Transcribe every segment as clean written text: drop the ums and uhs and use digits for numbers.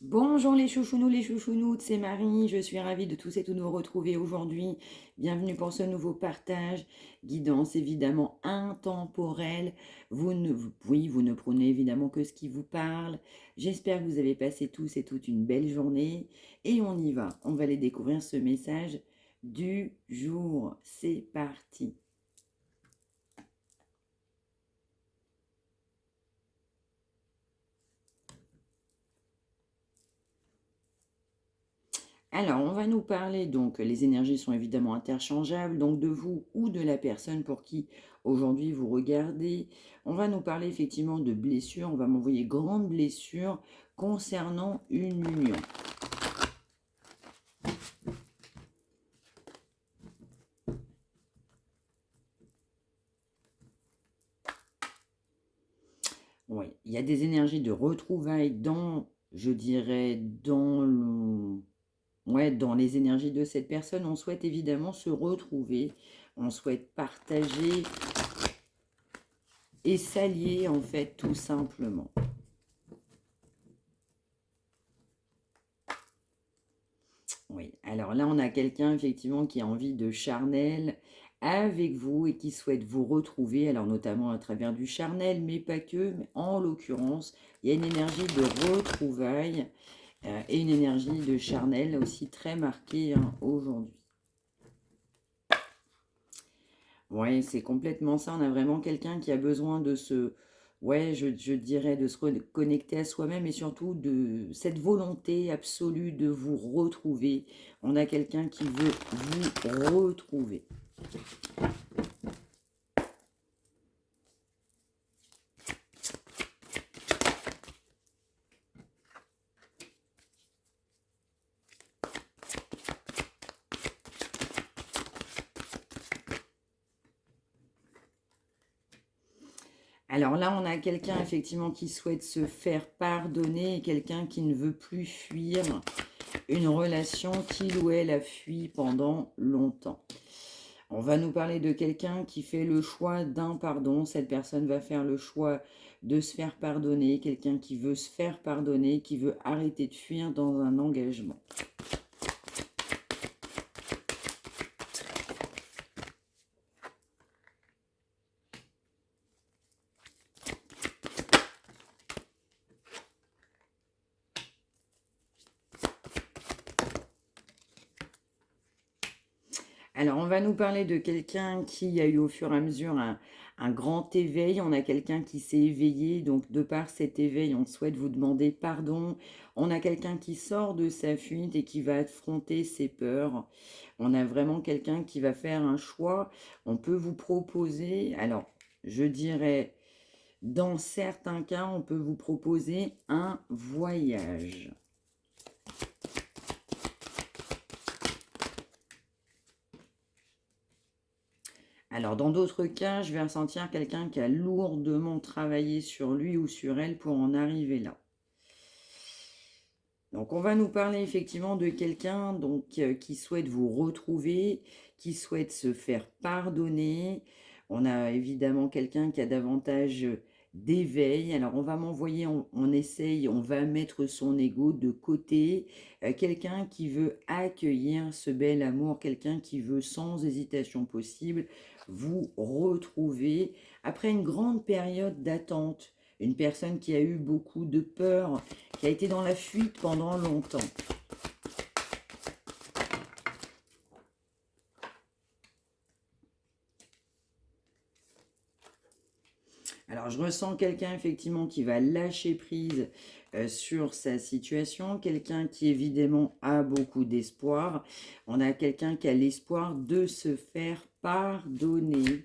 Bonjour les chouchounous, c'est Marie, je suis ravie de tous et toutes vous retrouver aujourd'hui. Bienvenue pour ce nouveau partage, guidance évidemment intemporelle. Oui, vous ne prenez évidemment que ce qui vous parle. J'espère que vous avez passé tous et toutes une belle journée. Et on y va, on va aller découvrir ce message du jour. C'est parti. Alors, on va nous parler, donc les énergies sont évidemment interchangeables, donc de vous ou de la personne pour qui aujourd'hui vous regardez. On va nous parler effectivement de blessures, on va m'envoyer grande blessure concernant une union. Oui, il y a des énergies de retrouvailles dans, je dirais, dans les énergies de cette personne. On souhaite évidemment se retrouver, on souhaite partager et s'allier en fait tout simplement. Oui, alors là, on a quelqu'un effectivement qui a envie de charnel avec vous et qui souhaite vous retrouver, alors notamment à travers du charnel, mais pas que, mais en l'occurrence, il y a une énergie de retrouvailles et une énergie de charnel aussi très marquée aujourd'hui. Oui, c'est complètement ça, on a vraiment quelqu'un qui a besoin de je dirais, de se reconnecter à soi-même et surtout de cette volonté absolue de vous retrouver. On a quelqu'un qui veut vous retrouver. Alors là, on a quelqu'un effectivement qui souhaite se faire pardonner et quelqu'un qui ne veut plus fuir une relation qu'il ou elle a fui pendant longtemps. On va nous parler de quelqu'un qui fait le choix d'un pardon. Cette personne va faire le choix de se faire pardonner. Quelqu'un qui veut se faire pardonner, qui veut arrêter de fuir dans un engagement. Alors, on va nous parler de quelqu'un qui a eu au fur et à mesure un grand éveil. On a quelqu'un qui s'est éveillé. Donc, de par cet éveil, on souhaite vous demander pardon. On a quelqu'un qui sort de sa fuite et qui va affronter ses peurs. On a vraiment quelqu'un qui va faire un choix. On peut vous proposer, alors, je dirais, dans certains cas, on peut vous proposer un voyage. Alors, dans d'autres cas, je vais ressentir quelqu'un qui a lourdement travaillé sur lui ou sur elle pour en arriver là. Donc, on va nous parler effectivement de quelqu'un qui souhaite vous retrouver, qui souhaite se faire pardonner. On a évidemment quelqu'un qui a davantage d'éveil. Alors, on va m'envoyer, on essaye, on va mettre son ego de côté. Quelqu'un qui veut accueillir ce bel amour, quelqu'un qui veut sans hésitation possible vous retrouver après une grande période d'attente. Une personne qui a eu beaucoup de peur, qui a été dans la fuite pendant longtemps. Alors, je ressens quelqu'un effectivement qui va lâcher prise sur sa situation, quelqu'un qui évidemment a beaucoup d'espoir. On a quelqu'un qui a l'espoir de se faire pardonner.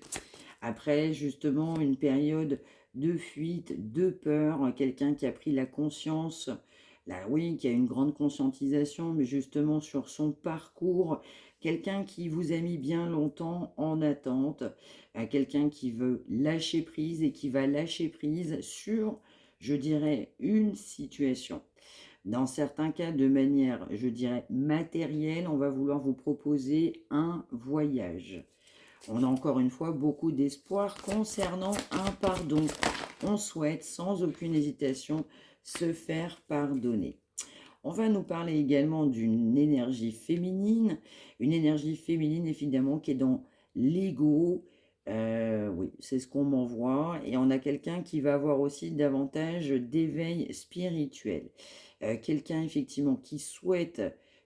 Après justement une période de fuite, de peur, quelqu'un qui a pris la conscience, là oui, qui a une grande conscientisation, mais justement sur son parcours, quelqu'un qui vous a mis bien longtemps en attente, quelqu'un qui veut lâcher prise et qui va lâcher prise sur, je dirais, une situation. Dans certains cas, de manière, je dirais, matérielle, on va vouloir vous proposer un voyage. On a encore une fois beaucoup d'espoir concernant un pardon. On souhaite sans aucune hésitation se faire pardonner. On va nous parler également d'une une énergie féminine évidemment qui est dans l'ego. Oui, c'est ce qu'on m'envoie. Et on a quelqu'un qui va avoir aussi davantage d'éveil spirituel. Quelqu'un effectivement qui souhaite,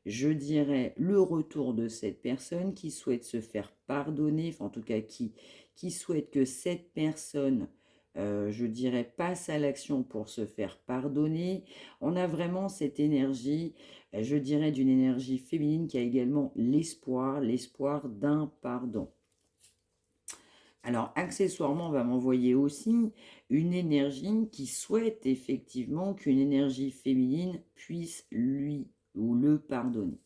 je dirais, le retour de cette personne, qui souhaite se faire pardonner, enfin en tout cas qui souhaite que cette personne, je dirais, passe à l'action pour se faire pardonner. On a vraiment cette énergie, je dirais, d'une énergie féminine qui a également l'espoir d'un pardon. Alors, accessoirement, on va m'envoyer aussi une énergie qui souhaite effectivement qu'une énergie féminine puisse lui ou le pardonner.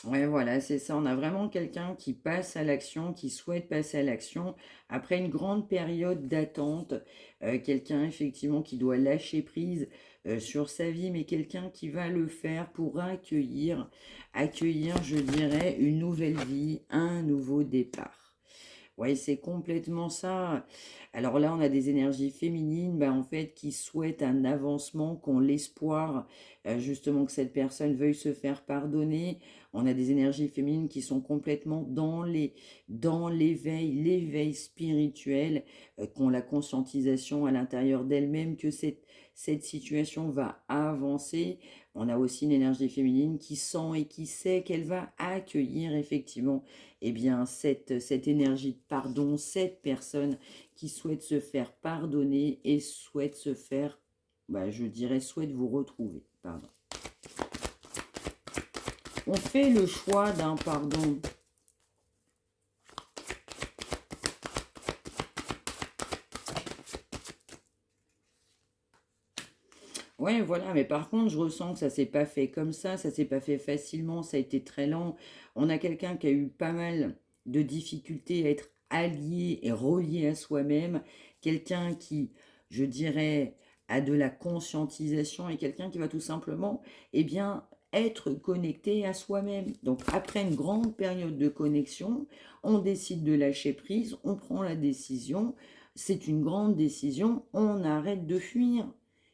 Ouais, voilà, c'est ça. On a vraiment quelqu'un qui passe à l'action, qui souhaite passer à l'action après une grande période d'attente. Quelqu'un, effectivement, qui doit lâcher prise sur sa vie, mais quelqu'un qui va le faire pour accueillir, je dirais, une nouvelle vie, un nouveau départ. Oui, c'est complètement ça. Alors là, on a des énergies féminines, en fait, qui souhaitent un avancement, qui ont l'espoir, justement, que cette personne veuille se faire pardonner. On a des énergies féminines qui sont complètement dans l'éveil spirituel, qui ont la conscientisation à l'intérieur d'elles-mêmes que cette situation va avancer. On a aussi une énergie féminine qui sent et qui sait qu'elle va accueillir effectivement eh bien, cette énergie de pardon, cette personne qui souhaite se faire pardonner et souhaite se faire, je dirais, souhaite vous retrouver. Pardon. On fait le choix d'un pardon. Ouais, voilà, mais par contre, je ressens que ça s'est pas fait comme ça s'est pas fait facilement, ça a été très lent. On a quelqu'un qui a eu pas mal de difficultés à être allié et relié à soi-même, quelqu'un qui, je dirais, a de la conscientisation et quelqu'un qui va tout simplement, eh bien, être connecté à soi-même. Donc, après une grande période de connexion, on décide de lâcher prise, on prend la décision, c'est une grande décision, on arrête de fuir.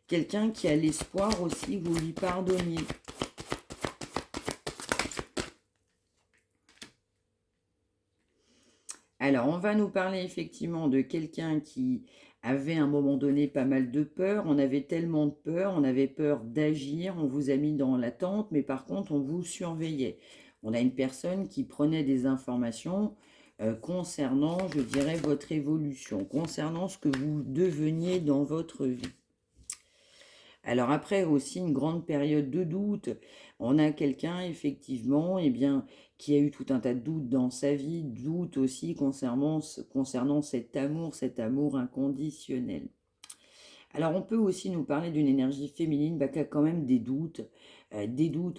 Quelqu'un qui a l'espoir aussi que vous lui pardonniez. Alors, on va nous parler effectivement de quelqu'un qui avait à un moment donné pas mal de peur. On avait tellement de peur, on avait peur d'agir, on vous a mis dans l'attente, mais par contre, on vous surveillait. On a une personne qui prenait des informations concernant, je dirais, votre évolution, concernant ce que vous deveniez dans votre vie. Alors après aussi une grande période de doute, on a quelqu'un effectivement, qui a eu tout un tas de doutes dans sa vie, doutes aussi concernant cet amour inconditionnel. Alors on peut aussi nous parler d'une énergie féminine qui a quand même des doutes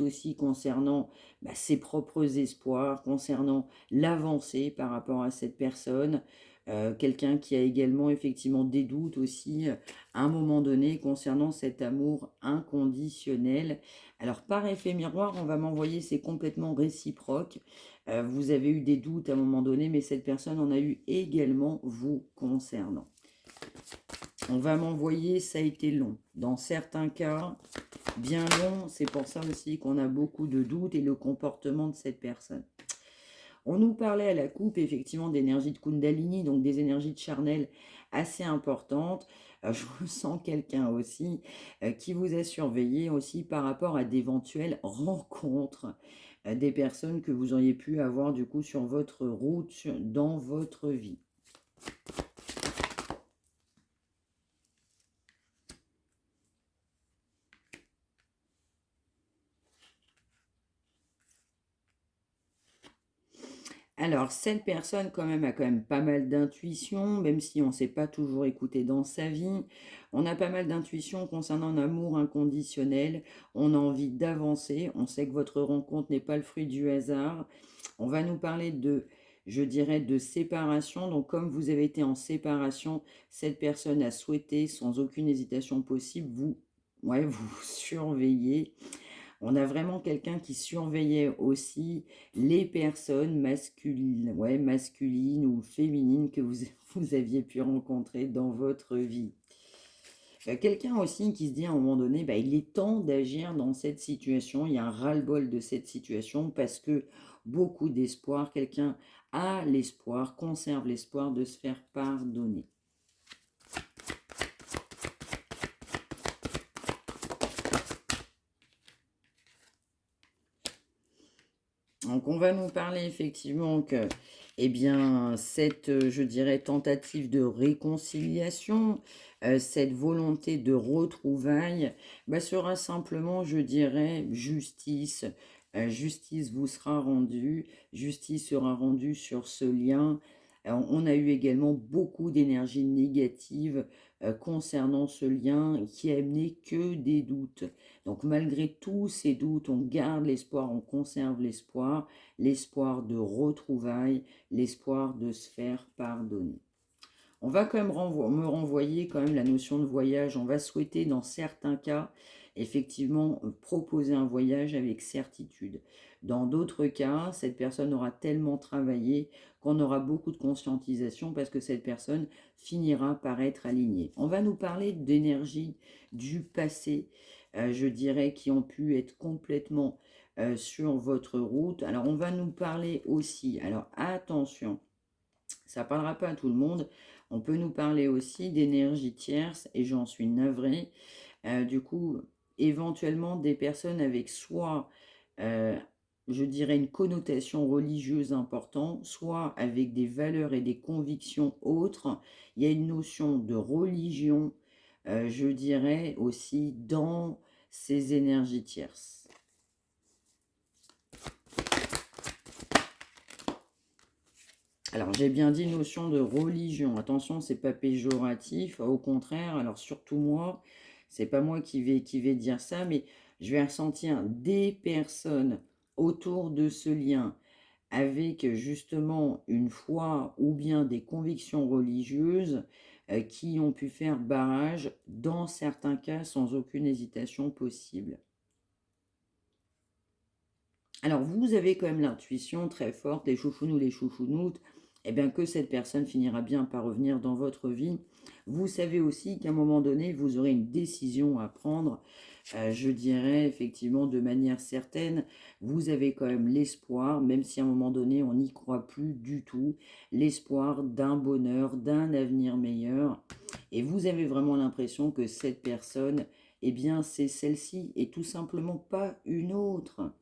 aussi concernant ses propres espoirs, concernant l'avancée par rapport à cette personne. Quelqu'un qui a également effectivement des doutes aussi à un moment donné concernant cet amour inconditionnel. Alors par effet miroir, on va m'envoyer, c'est complètement réciproque. Vous avez eu des doutes à un moment donné, mais cette personne en a eu également vous concernant. On va m'envoyer, ça a été long. Dans certains cas, bien long, c'est pour ça aussi qu'on a beaucoup de doutes et le comportement de cette personne. On nous parlait à la coupe, effectivement, d'énergie de Kundalini, donc des énergies de charnel assez importantes. Je ressens quelqu'un aussi qui vous a surveillé aussi par rapport à d'éventuelles rencontres des personnes que vous auriez pu avoir du coup sur votre route, dans votre vie. Alors, cette personne, quand même, a quand même pas mal d'intuition, même si on ne s'est pas toujours écouté dans sa vie. On a pas mal d'intuition concernant un amour inconditionnel. On a envie d'avancer. On sait que votre rencontre n'est pas le fruit du hasard. On va nous parler je dirais, de séparation. Donc, comme vous avez été en séparation, cette personne a souhaité, sans aucune hésitation possible, vous surveiller. On a vraiment quelqu'un qui surveillait aussi les personnes masculines, ouais, masculines ou féminines que vous, vous aviez pu rencontrer dans votre vie. Quelqu'un aussi qui se dit à un moment donné, bah, il est temps d'agir dans cette situation, il y a un ras-le-bol de cette situation parce que beaucoup d'espoir, quelqu'un a l'espoir, conserve l'espoir de se faire pardonner. Donc on va nous parler effectivement que, eh bien, cette, je dirais, tentative de réconciliation, cette volonté de retrouvailles, bah, sera simplement, je dirais, justice. Justice vous sera rendue, justice sera rendue sur ce lien. On a eu également beaucoup d'énergie négative concernant ce lien qui a amené que des doutes. Donc malgré tous ces doutes, on garde l'espoir, on conserve l'espoir, l'espoir de retrouvailles, l'espoir de se faire pardonner. On va quand même me renvoyer quand même la notion de voyage. On va souhaiter dans certains cas, effectivement, proposer un voyage avec certitude. Dans d'autres cas, cette personne aura tellement travaillé qu'on aura beaucoup de conscientisation parce que cette personne finira par être alignée. On va nous parler d'énergie du passé, je dirais, qui ont pu être complètement sur votre route. Alors, on va nous parler aussi, alors attention, ça ne parlera pas à tout le monde. On peut nous parler aussi d'énergie tierce, et j'en suis navrée. Du coup, éventuellement des personnes avec soit, euh, je dirais, une connotation religieuse importante, soit avec des valeurs et des convictions autres. Il y a une notion de religion, je dirais, aussi dans ces énergies tierces. Alors, j'ai bien dit notion de religion. Attention, c'est pas péjoratif. Au contraire, alors surtout moi, c'est pas moi qui vais dire ça, mais je vais ressentir des personnes autour de ce lien avec justement une foi ou bien des convictions religieuses qui ont pu faire barrage, dans certains cas, sans aucune hésitation possible. Alors, vous avez quand même l'intuition très forte, les chouchounous, les chouchounous, eh bien que cette personne finira bien par revenir dans votre vie. Vous savez aussi qu'à un moment donné, vous aurez une décision à prendre, je dirais effectivement de manière certaine. Vous avez quand même l'espoir, même si à un moment donné, on n'y croit plus du tout, l'espoir d'un bonheur, d'un avenir meilleur. Et vous avez vraiment l'impression que cette personne, eh bien c'est celle-ci et tout simplement pas une autre.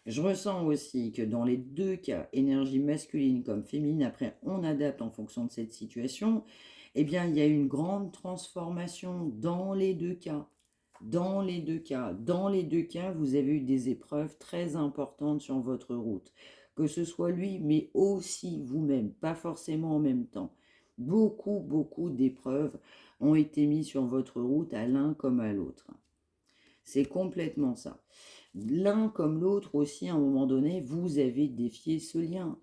Je ressens aussi que dans les deux cas, énergie masculine comme féminine, après on adapte en fonction de cette situation, eh bien il y a une grande transformation dans les deux cas. Dans les deux cas. Dans les deux cas, vous avez eu des épreuves très importantes sur votre route. Que ce soit lui, mais aussi vous-même, pas forcément en même temps. Beaucoup, beaucoup d'épreuves ont été mises sur votre route à l'un comme à l'autre. C'est complètement ça. L'un comme l'autre aussi, à un moment donné, vous avez défié ce lien.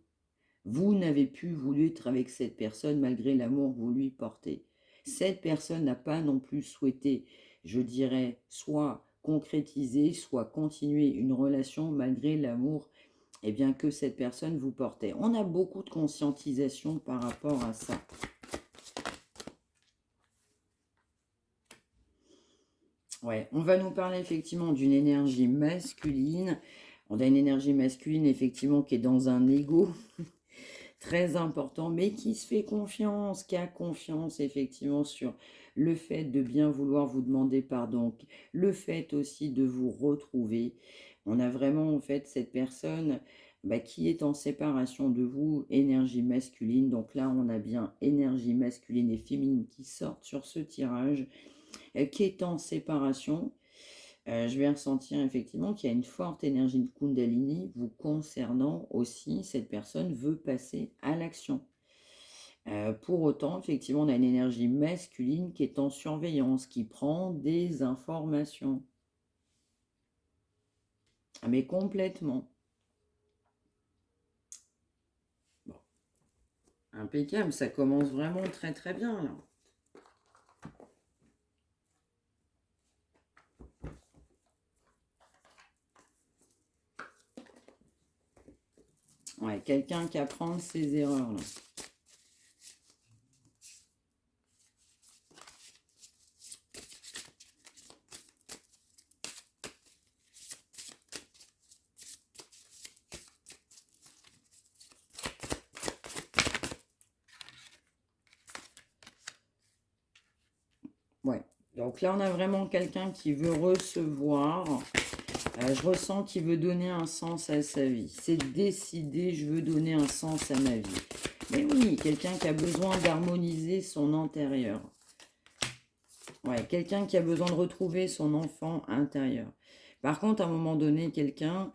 Vous n'avez plus voulu être avec cette personne malgré l'amour que vous lui portez. Cette personne n'a pas non plus souhaité, je dirais, soit concrétiser, soit continuer une relation malgré l'amour eh bien, que cette personne vous portait. On a beaucoup de conscientisation par rapport à ça. Ouais, on va nous parler effectivement d'une énergie masculine. On a une énergie masculine effectivement qui est dans un ego très important, mais qui se fait confiance, qui a confiance effectivement sur le fait de bien vouloir vous demander pardon, le fait aussi de vous retrouver. On a vraiment en fait cette personne qui est en séparation de vous, énergie masculine. Donc là, on a bien énergie masculine et féminine qui sortent sur ce tirage, qui est en séparation. Je vais ressentir effectivement qu'il y a une forte énergie de Kundalini vous concernant aussi. Cette personne veut passer à l'action. Pour autant, effectivement, on a une énergie masculine qui est en surveillance, qui prend des informations. Mais complètement. Bon. Impeccable, ça commence vraiment très très bien là. Ouais, quelqu'un qui apprend de ses erreurs, là. Ouais. Donc là, on a vraiment quelqu'un qui veut recevoir. Je ressens qu'il veut donner un sens à sa vie. C'est décidé, je veux donner un sens à ma vie. Mais oui, quelqu'un qui a besoin d'harmoniser son intérieur. Ouais, quelqu'un qui a besoin de retrouver son enfant intérieur. Par contre, à un moment donné, quelqu'un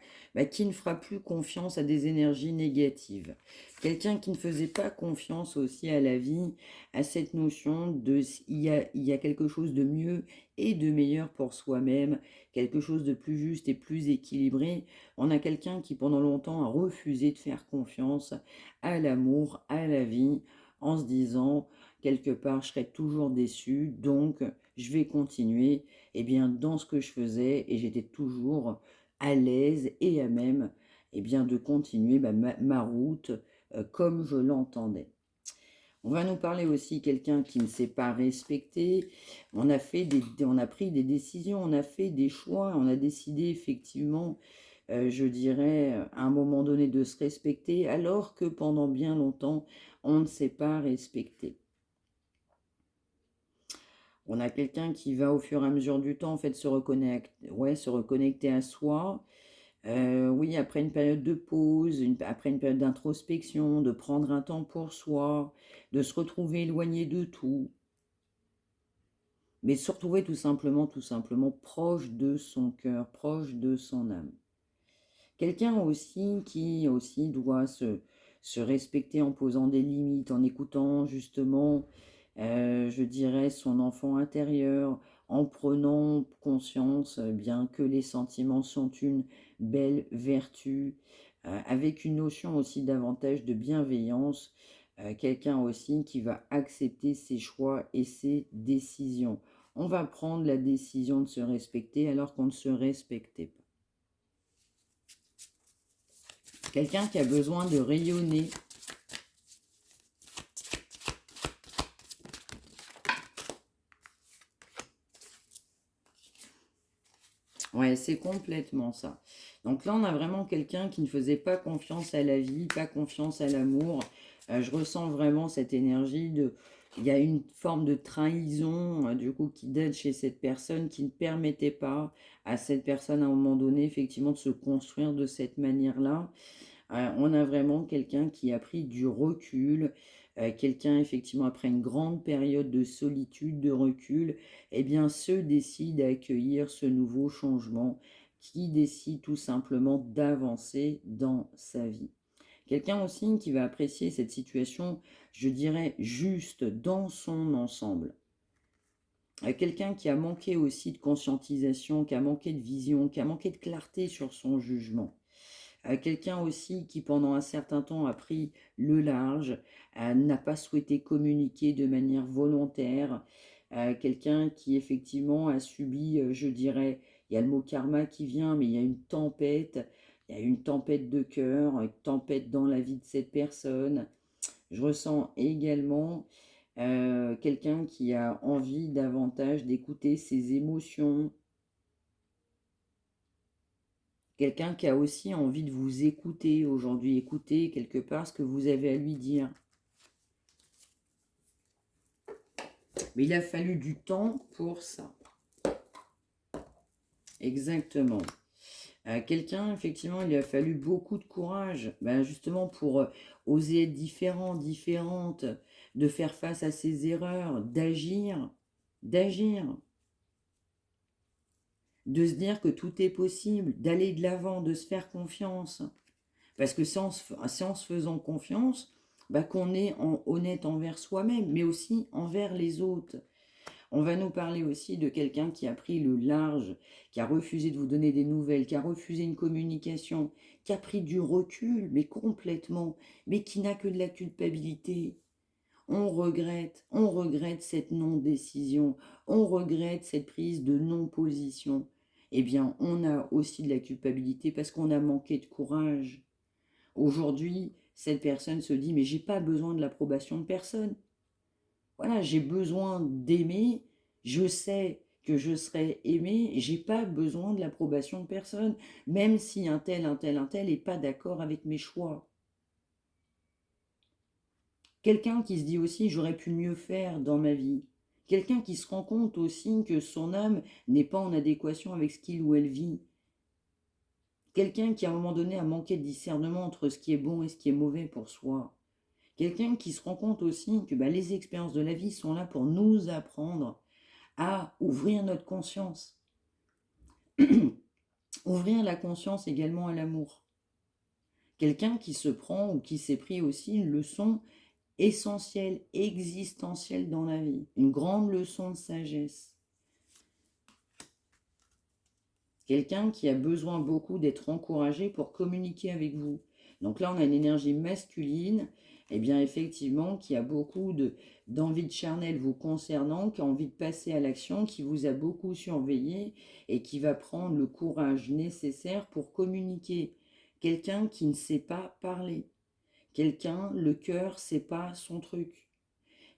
qui ne fera plus confiance à des énergies négatives. Quelqu'un qui ne faisait pas confiance aussi à la vie, à cette notion de il y a quelque chose de mieux et de meilleur pour soi-même, quelque chose de plus juste et plus équilibré. On a quelqu'un qui pendant longtemps a refusé de faire confiance à l'amour, à la vie, en se disant quelque part je serai toujours déçu, donc je vais continuer dans ce que je faisais et j'étais toujours à l'aise et à même de continuer ma route comme je l'entendais. On va nous parler aussi quelqu'un qui ne s'est pas respecté. On a pris des décisions, on a fait des choix, on a décidé effectivement, je dirais, à un moment donné de se respecter, alors que pendant bien longtemps, on ne s'est pas respecté. On a quelqu'un qui va au fur et à mesure du temps en fait se reconnecter à soi. Oui, après une période de pause, après une période d'introspection, de prendre un temps pour soi, de se retrouver éloigné de tout, mais se retrouver tout simplement proche de son cœur, proche de son âme. Quelqu'un aussi qui aussi doit se respecter en posant des limites, en écoutant justement, je dirais, son enfant intérieur, en prenant conscience bien que les sentiments sont une belle vertu, avec une notion aussi davantage de bienveillance, quelqu'un aussi qui va accepter ses choix et ses décisions. On va prendre la décision de se respecter alors qu'on ne se respectait pas. Quelqu'un qui a besoin de rayonner. Ouais, c'est complètement ça. Donc là, on a vraiment quelqu'un qui ne faisait pas confiance à la vie, pas confiance à l'amour. Je ressens vraiment cette énergie de... Il y a une forme de trahison, du coup, qui date chez cette personne, qui ne permettait pas à cette personne, à un moment donné, effectivement, de se construire de cette manière-là. On a vraiment quelqu'un qui a pris du recul, quelqu'un effectivement après une grande période de solitude, de recul, se décide à accueillir ce nouveau changement, qui décide tout simplement d'avancer dans sa vie. Quelqu'un aussi qui va apprécier cette situation, je dirais, juste dans son ensemble. Quelqu'un qui a manqué aussi de conscientisation, qui a manqué de vision, qui a manqué de clarté sur son jugement. Quelqu'un aussi qui pendant un certain temps a pris le large, n'a pas souhaité communiquer de manière volontaire, quelqu'un qui effectivement a subi, je dirais, il y a le mot karma qui vient, mais il y a une tempête de cœur, une tempête dans la vie de cette personne. Je ressens également quelqu'un qui a envie davantage d'écouter ses émotions, quelqu'un qui a aussi envie de vous écouter aujourd'hui, écouter quelque part ce que vous avez à lui dire. Mais il a fallu du temps pour ça. Exactement. Quelqu'un, effectivement, il a fallu beaucoup de courage, justement pour oser être différent, différente, de faire face à ses erreurs, d'agir, de se dire que tout est possible, d'aller de l'avant, de se faire confiance. Parce que c'est en se faisant confiance qu'on est honnête envers soi-même, mais aussi envers les autres. On va nous parler aussi de quelqu'un qui a pris le large, qui a refusé de vous donner des nouvelles, qui a refusé une communication, qui a pris du recul, mais complètement, mais qui n'a que de la culpabilité. On regrette cette non-décision, on regrette cette prise de non-position. On a aussi de la culpabilité parce qu'on a manqué de courage. aujourd'hui, cette personne se dit, mais j'ai pas besoin de l'approbation de personne. Voilà, j'ai besoin d'aimer, je sais que je serai aimé, j'ai pas besoin de l'approbation de personne, même si un tel est pas d'accord avec mes choix. Quelqu'un qui se dit aussi, j'aurais pu mieux faire dans ma vie. Quelqu'un qui se rend compte aussi que son âme n'est pas en adéquation avec ce qu'il ou elle vit. Quelqu'un qui à un moment donné a manqué de discernement entre ce qui est bon et ce qui est mauvais pour soi. Quelqu'un qui se rend compte aussi que les expériences de la vie sont là pour nous apprendre à ouvrir notre conscience. Ouvrir la conscience également à l'amour. Quelqu'un qui se prend ou qui s'est pris aussi une leçon essentielle, existentielle dans la vie. Une grande leçon de sagesse. Quelqu'un qui a besoin beaucoup d'être encouragé pour communiquer avec vous. Donc là, on a une énergie masculine, et bien effectivement, qui a beaucoup d'envie de charnel vous concernant, qui a envie de passer à l'action, qui vous a beaucoup surveillé et qui va prendre le courage nécessaire pour communiquer. Quelqu'un qui ne sait pas parler. Quelqu'un, le cœur, c'est pas son truc.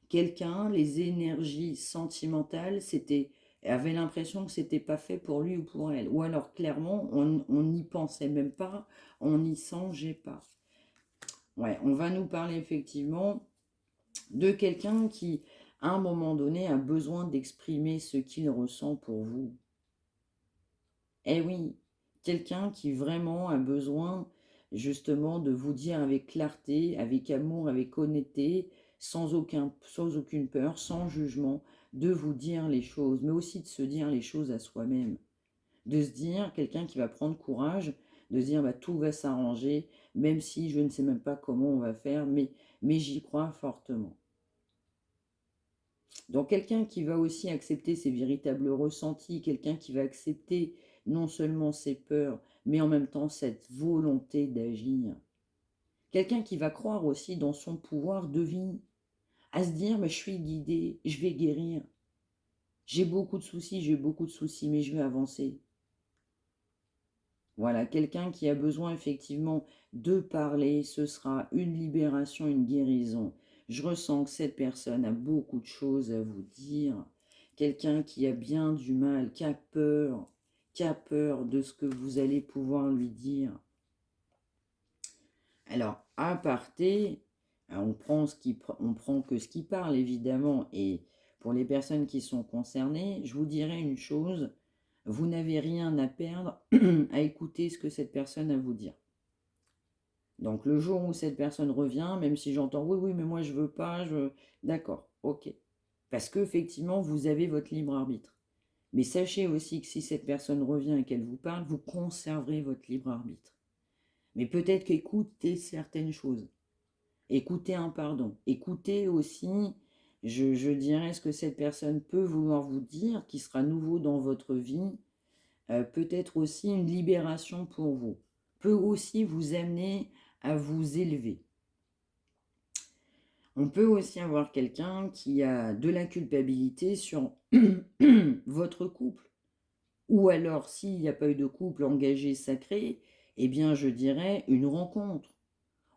Quelqu'un, les énergies sentimentales, avait l'impression que c'était pas fait pour lui ou pour elle. Ou alors clairement, on n'y pensait même pas, on n'y songeait pas. Ouais, on va nous parler effectivement de quelqu'un qui, à un moment donné, a besoin d'exprimer ce qu'il ressent pour vous. Eh oui, quelqu'un qui vraiment a besoin justement de vous dire avec clarté, avec amour, avec honnêteté, sans aucune peur, sans jugement, de vous dire les choses, mais aussi de se dire les choses à soi-même. De se dire, quelqu'un qui va prendre courage, de se dire tout va s'arranger, même si je ne sais même pas comment on va faire, mais j'y crois fortement. Donc quelqu'un qui va aussi accepter ses véritables ressentis, quelqu'un qui va accepter non seulement ses peurs, mais en même temps cette volonté d'agir. Quelqu'un qui va croire aussi dans son pouvoir de vie, à se dire, je suis guidé, je vais guérir. J'ai beaucoup de soucis, mais je vais avancer. Voilà, quelqu'un qui a besoin effectivement de parler, ce sera une libération, une guérison. Je ressens que cette personne a beaucoup de choses à vous dire. Quelqu'un qui a bien du mal, qui a peur de ce que vous allez pouvoir lui dire. Alors, à aparté, on prend que ce qui parle, évidemment, et pour les personnes qui sont concernées, je vous dirais une chose, vous n'avez rien à perdre à écouter ce que cette personne a à vous dire. Donc, le jour où cette personne revient, même si j'entends « oui, mais moi je veux pas, D'accord, ok. Parce qu'effectivement, vous avez votre libre arbitre. Mais sachez aussi que si cette personne revient et qu'elle vous parle, vous conserverez votre libre arbitre. Mais peut-être qu'écoutez certaines choses. Écoutez un pardon. Écoutez aussi, je dirais, ce que cette personne peut vouloir vous dire, qui sera nouveau dans votre vie. Peut-être aussi une libération pour vous. Peut aussi vous amener à vous élever. On peut aussi avoir quelqu'un qui a de la culpabilité sur votre couple. Ou alors, s'il n'y a pas eu de couple engagé, sacré, eh bien, je dirais une rencontre.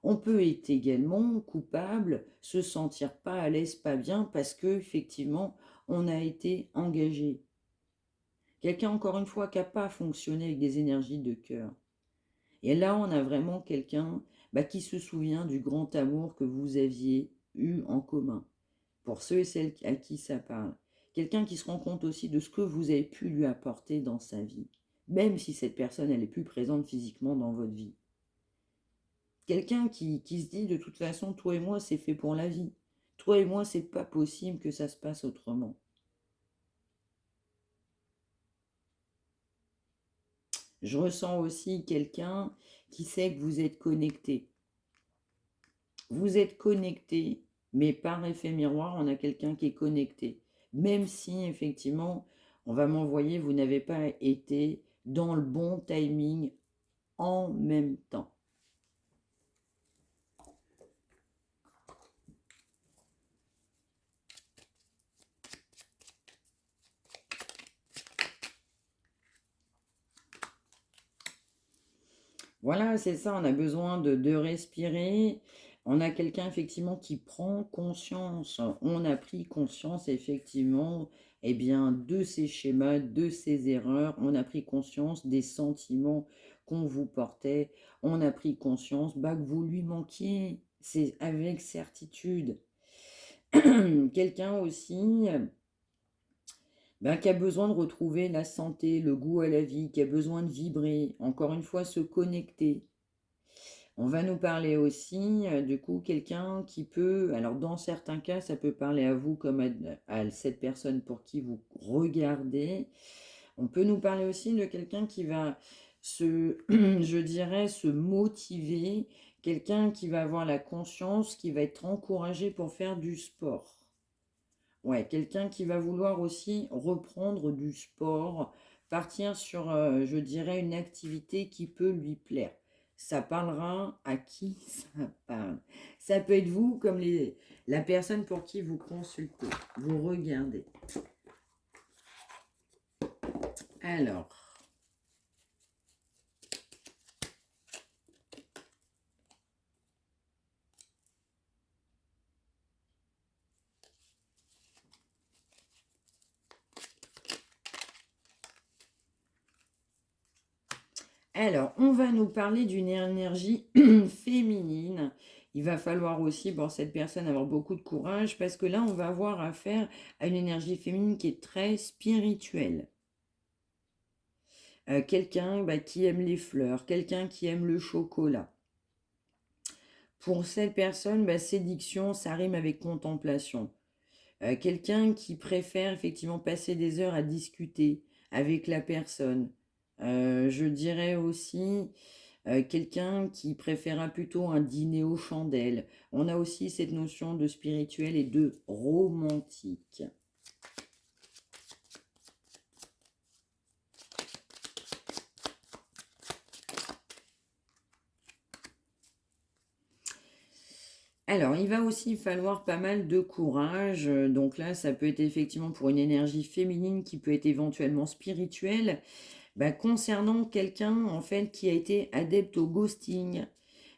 On peut être également coupable, se sentir pas à l'aise, pas bien, parce que effectivement, on a été engagé. Quelqu'un, encore une fois, qui n'a pas fonctionné avec des énergies de cœur. Et là, on a vraiment quelqu'un qui se souvient du grand amour que vous aviez eu en commun. Pour ceux et celles à qui ça parle. Quelqu'un qui se rend compte aussi de ce que vous avez pu lui apporter dans sa vie. Même si cette personne, elle est plus présente physiquement dans votre vie. Quelqu'un qui se dit, de toute façon, toi et moi, c'est fait pour la vie. Toi et moi, c'est pas possible que ça se passe autrement. Je ressens aussi quelqu'un qui sait que vous êtes connecté. Vous êtes connecté, mais par effet miroir, on a quelqu'un qui est connecté. Même si, effectivement, on va m'envoyer, vous n'avez pas été dans le bon timing en même temps. Voilà, c'est ça, on a besoin de respirer. On a quelqu'un effectivement qui prend conscience. On a pris conscience effectivement, eh bien, de ces schémas, de ces erreurs. On a pris conscience des sentiments qu'on vous portait. On a pris conscience bah, que vous lui manquiez. C'est avec certitude. Quelqu'un aussi ben, qui a besoin de retrouver la santé, le goût à la vie, qui a besoin de vibrer, encore une fois se connecter. On va nous parler aussi, du coup, quelqu'un qui peut, alors dans certains cas, ça peut parler à vous comme à cette personne pour qui vous regardez. On peut nous parler aussi de quelqu'un qui va se, je dirais, se motiver, quelqu'un qui va avoir la conscience, qui va être encouragé pour faire du sport. Ouais, quelqu'un qui va vouloir aussi reprendre du sport, partir sur, je dirais, une activité qui peut lui plaire. Ça parlera à qui ça parle. Ça peut être vous comme la personne pour qui vous consultez, vous regardez. Alors, on va nous parler d'une énergie féminine. Il va falloir aussi pour cette personne avoir beaucoup de courage parce que là, on va avoir affaire à une énergie féminine qui est très spirituelle. Quelqu'un bah, qui aime les fleurs, quelqu'un qui aime le chocolat. Pour cette personne, bah, séduction, ça rime avec contemplation. Quelqu'un qui préfère effectivement passer des heures à discuter avec la personne. Je dirais aussi quelqu'un qui préférera plutôt un dîner aux chandelles. On a aussi cette notion de spirituel et de romantique. Alors, il va aussi falloir pas mal de courage. Donc là, ça peut être effectivement pour une énergie féminine qui peut être éventuellement spirituelle. Bah, concernant quelqu'un, en fait, qui a été adepte au ghosting.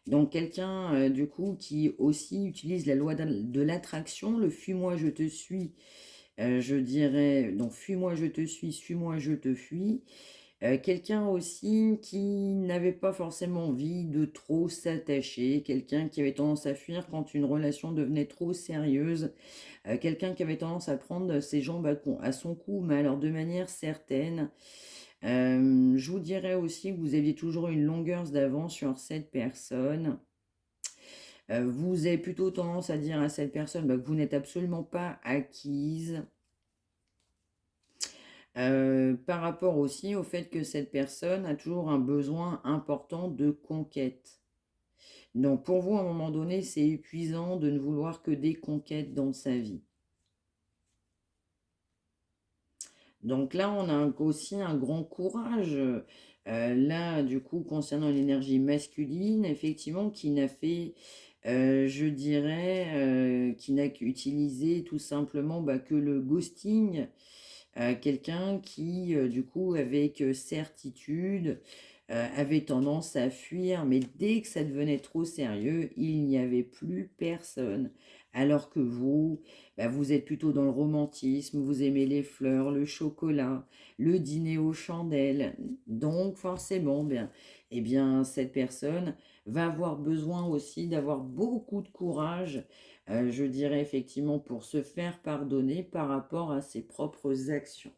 Donc quelqu'un, du coup, qui aussi utilise la loi de l'attraction, le fuis-moi, je te suis, je dirais, donc fuis-moi, je te suis-moi, je te fuis. Quelqu'un aussi qui n'avait pas forcément envie de trop s'attacher, quelqu'un qui avait tendance à fuir quand une relation devenait trop sérieuse, quelqu'un qui avait tendance à prendre ses jambes à son cou, mais alors de manière certaine. Je vous dirais aussi que vous aviez toujours une longueur d'avance sur cette personne. Vous avez plutôt tendance à dire à cette personne bah, que vous n'êtes absolument pas acquise. Par rapport aussi au fait que cette personne a toujours un besoin important de conquête. Donc pour vous, à un moment donné, c'est épuisant de ne vouloir que des conquêtes dans sa vie. Donc là, on a aussi un grand courage. Là, du coup, concernant l'énergie masculine, effectivement, qui n'a fait, je dirais, qui n'a qu'utilisé tout simplement bah, que le ghosting. Quelqu'un qui, du coup, avec certitude, avait tendance à fuir, mais dès que ça devenait trop sérieux, il n'y avait plus personne. Alors que vous, bah, vous êtes plutôt dans le romantisme, vous aimez les fleurs, le chocolat, le dîner aux chandelles. Donc forcément, bien, eh bien, cette personne va avoir besoin aussi d'avoir beaucoup de courage, je dirais effectivement, pour se faire pardonner par rapport à ses propres actions.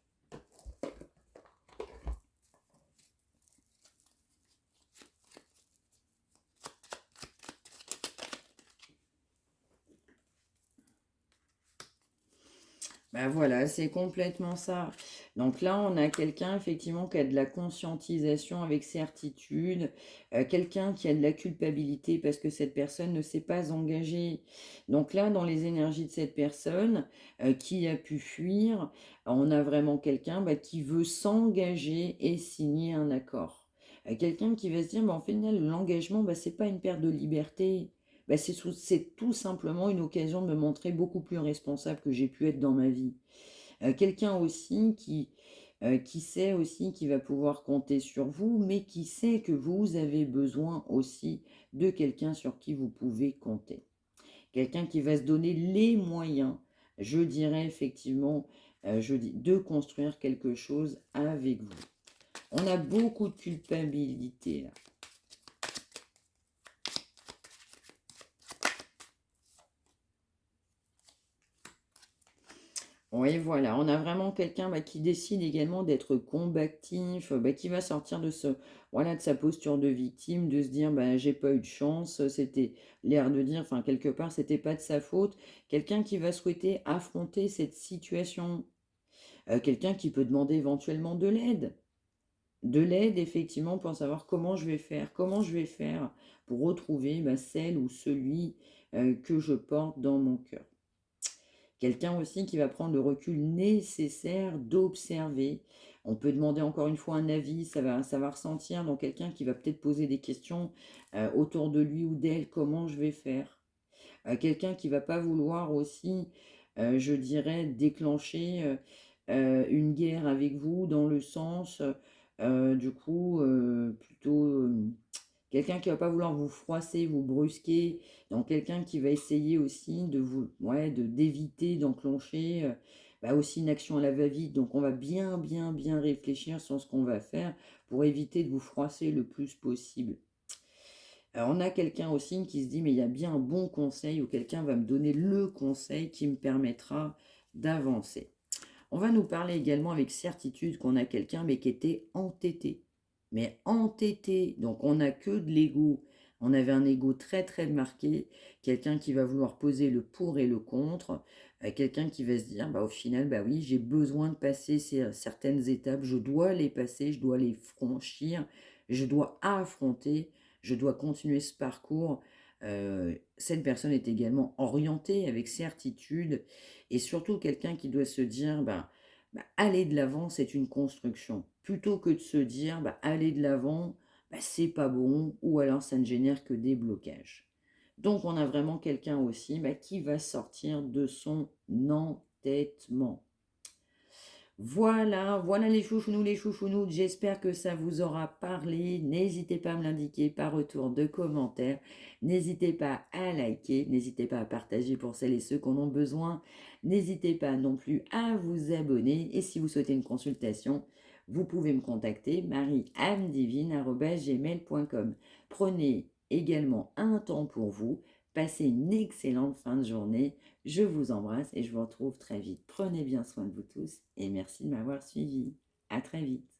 Ben voilà, c'est complètement ça. Donc là, on a quelqu'un effectivement qui a de la conscientisation avec certitude, quelqu'un qui a de la culpabilité parce que cette personne ne s'est pas engagée. Donc là, dans les énergies de cette personne qui a pu fuir, on a vraiment quelqu'un bah, qui veut s'engager et signer un accord. Quelqu'un qui va se dire, bah, en fait, l'engagement, bah, c'est pas une perte de liberté. Bah, c'est tout simplement une occasion de me montrer beaucoup plus responsable que j'ai pu être dans ma vie. Quelqu'un aussi qui qui sait aussi qu'il va pouvoir compter sur vous, mais qui sait que vous avez besoin aussi de quelqu'un sur qui vous pouvez compter. Quelqu'un qui va se donner les moyens, je dirais effectivement, de construire quelque chose avec vous. On a beaucoup de culpabilité là. Oui, voilà, on a vraiment quelqu'un qui décide également d'être combatif, qui va sortir de voilà, de sa posture de victime, de se dire j'ai pas eu de chance, c'était l'air de dire, enfin quelque part, c'était pas de sa faute. Quelqu'un qui va souhaiter affronter cette situation, quelqu'un qui peut demander éventuellement de l'aide. De l'aide, effectivement, pour savoir comment je vais faire pour retrouver celle ou celui que je porte dans mon cœur. Quelqu'un aussi qui va prendre le recul nécessaire d'observer. On peut demander encore une fois un avis, ça va ressentir. Donc quelqu'un qui va peut-être poser des questions autour de lui ou d'elle, comment je vais faire. Quelqu'un qui va pas vouloir aussi, je dirais, déclencher une guerre avec vous dans le sens, du coup, plutôt quelqu'un qui va pas vouloir vous froisser, vous brusquer, donc quelqu'un qui va essayer aussi de vous, ouais, d'éviter d'enclencher aussi une action à la va-vite. Donc on va bien, bien, bien réfléchir sur ce qu'on va faire pour éviter de vous froisser le plus possible. Alors, on a quelqu'un aussi qui se dit, mais il y a bien un bon conseil ou quelqu'un va me donner le conseil qui me permettra d'avancer. On va nous parler également avec certitude qu'on a quelqu'un mais qui était entêté. Mais entêté, donc on n'a que de l'ego. On avait un ego très très marqué, quelqu'un qui va vouloir poser le pour et le contre, quelqu'un qui va se dire, au final, oui, j'ai besoin de passer certaines étapes, je dois les passer, je dois les franchir, je dois affronter, je dois continuer ce parcours. Cette personne est également orientée avec certitude et surtout quelqu'un qui doit se dire, aller de l'avant, c'est une construction. Plutôt que de se dire, aller de l'avant, c'est pas bon, ou alors ça ne génère que des blocages. Donc on a vraiment quelqu'un aussi qui va sortir de son entêtement. Voilà, voilà les chouchounous, j'espère que ça vous aura parlé. N'hésitez pas à me l'indiquer par retour de commentaires. N'hésitez pas à liker, n'hésitez pas à partager pour celles et ceux qui en ont besoin. N'hésitez pas non plus à vous abonner. Et si vous souhaitez une consultation, vous pouvez me contacter marieamedivine@gmail.com. Prenez également un temps pour vous. Passez une excellente fin de journée. Je vous embrasse et je vous retrouve très vite. Prenez bien soin de vous tous et merci de m'avoir suivi. À très vite.